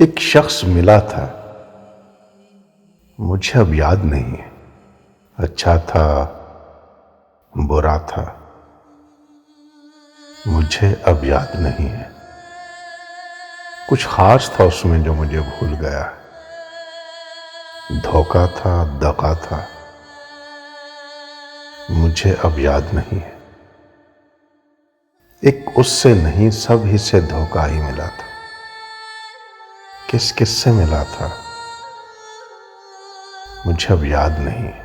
ایک شخص ملا تھا، مجھے اب یاد نہیں ہے، اچھا تھا برا تھا، مجھے اب یاد نہیں ہے۔ کچھ خاص تھا اس میں جو مجھے بھول گیا، دھوکا تھا، دغا تھا، مجھے اب یاد نہیں ہے۔ ایک اس سے نہیں، سب ہی سے دھوکا ہی ملا تھا۔ کس کس سے ملا تھا مجھے اب یاد نہیں ہے۔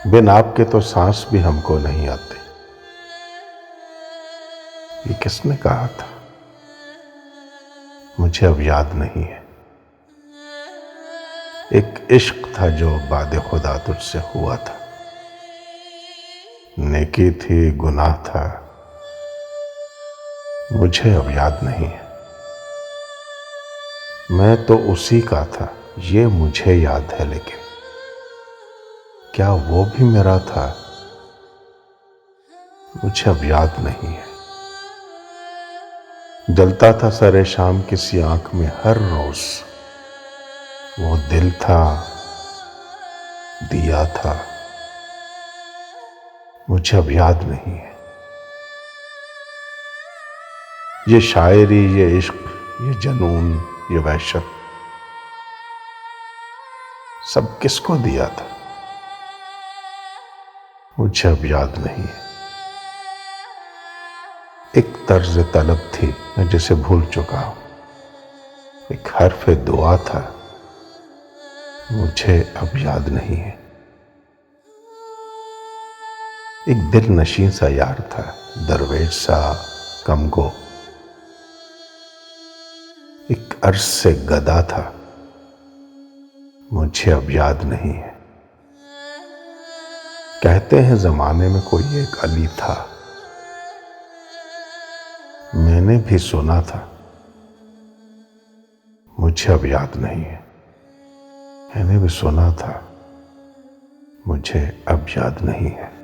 بن آپ کے تو سانس بھی ہم کو نہیں آتے، یہ کس نے کہا تھا مجھے اب یاد نہیں ہے۔ ایک عشق تھا جو بعد خدا تجھ سے ہوا تھا، نیکی تھی گناہ تھا، مجھے اب یاد نہیں ہے۔ میں تو اسی کا تھا یہ مجھے یاد ہے، لیکن کیا وہ بھی میرا تھا مجھے اب یاد نہیں ہے۔ جلتا تھا سر شام کسی آنکھ میں ہر روز، وہ دل تھا دیا تھا، مجھے اب یاد نہیں ہے۔ یہ شاعری، یہ عشق، یہ جنون، یہ وحشت، سب کس کو دیا تھا مجھے اب یاد نہیں ہے۔ ایک طرز طلب تھی میں جسے بھول چکا ہوں، ایک حرف دعا تھا مجھے اب یاد نہیں ہے۔ ایک دل نشین سا یار تھا، درویش سا کم گو، ایک عرض سے گدا تھا مجھے اب یاد نہیں ہے۔ کہتے ہیں زمانے میں کوئی ایک علی تھا، میں نے بھی سنا تھا مجھے اب یاد نہیں ہے۔ میں نے بھی سنا تھا مجھے اب یاد نہیں ہے۔